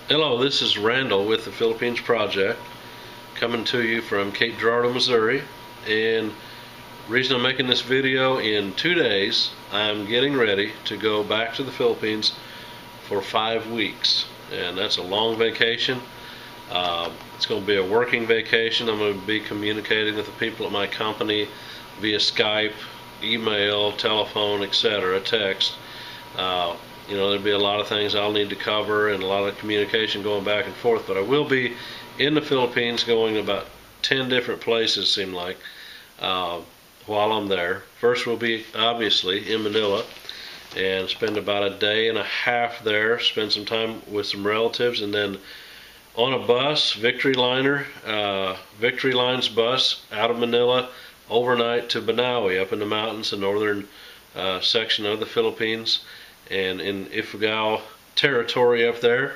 Hello, this is Randall with the Philippines Project, coming to you from Cape Girardeau, Missouri. And the reason I'm making this video, in 2 days I'm getting ready to go back to the Philippines for 5 weeks, and that's a long vacation. It's going to be a working vacation. I'm going to be communicating with the people at my company via Skype, email, telephone, etc., text. There'll be a lot of things I'll need to cover and a lot of communication going back and forth, but I will be in the Philippines going to about 10 different places, seem like, while I'm there. First we'll be obviously in Manila and spend about a day and a half there, spend some time with some relatives, and then on a bus, Victory Line's bus out of Manila overnight to Banaue, up in the mountains, the northern section of the Philippines, and in Ifugao territory up there.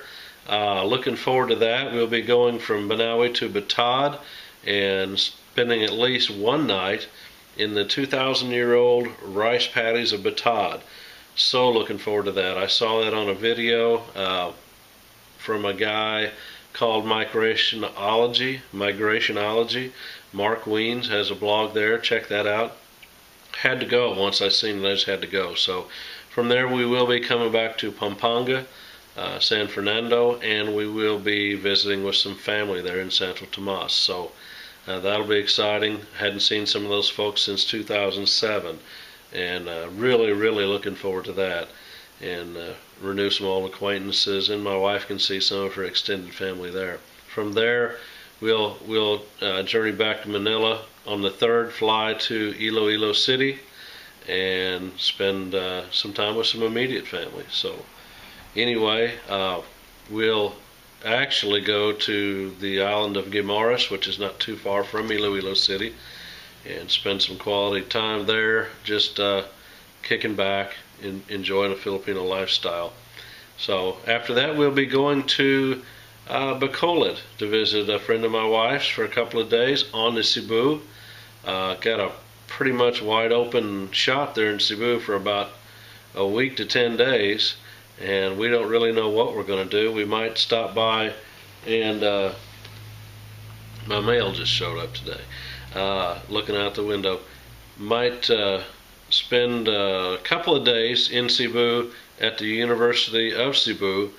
Looking forward to that. We'll be going from Banaue to Batad and spending at least one night in the 2,000-year-old rice paddies of Batad. So looking forward to that. I saw that on a video from a guy called Migrationology. Mark Wiens has a blog there. Check that out. Had to go. Once I seen it, I just had to go. So from there we will be coming back to Pampanga, San Fernando, and we will be visiting with some family there in Santo Tomas. So that'll be exciting. Hadn't seen some of those folks since 2007, and really looking forward to that, and renew some old acquaintances, and my wife can see some of her extended family there. From there we'll journey back to Manila on the 3rd, fly to Iloilo City, and spend some time with some immediate family. So anyway, we'll actually go to the island of Guimaras, which is not too far from Iloilo City, and spend some quality time there, just kicking back and enjoying a Filipino lifestyle. So after that we'll be going to Bacolod to visit a friend of my wife's for a couple of days on the Cebu. Got a pretty much wide open shot there in Cebu for about a week to 10 days, and we don't really know what we're going to do. We might stop by, and my mail just showed up today, looking out the window. Might spend a couple of days in Cebu at the University of Cebu.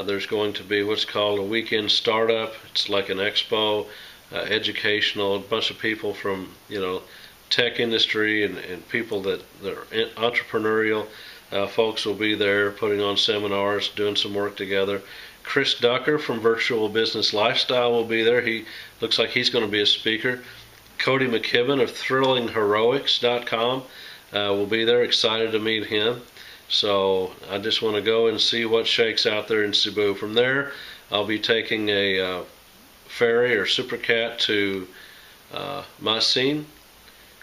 There's going to be what's called a weekend startup. It's like an expo, educational, a bunch of people from tech industry and people that are entrepreneurial folks will be there putting on seminars, doing some work together. Chris Ducker from Virtual Business Lifestyle will be there. He looks like he's going to be a speaker. Cody McKibben of ThrillingHeroics.com will be there. Excited to meet him. So I just want to go and see what shakes out there in Cebu. From there I'll be taking a ferry or Supercat to Masin.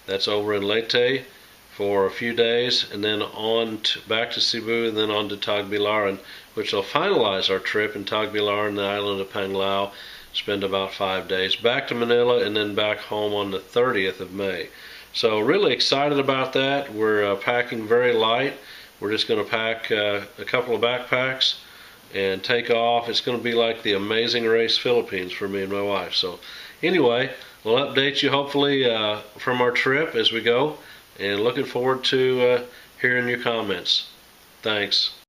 That's over in Leyte for a few days, and then back to Cebu, and then on to Tagbilaran, which will finalize our trip in Tagbilaran, the island of Panglao. Spend about 5 days. Back to Manila, and then back home on the 30th of May. So really excited about that. We're packing very light. We're just going to pack a couple of backpacks and take off. It's going to be like the Amazing Race Philippines for me and my wife. So anyway, we'll update you hopefully from our trip as we go, and looking forward to hearing your comments. Thanks.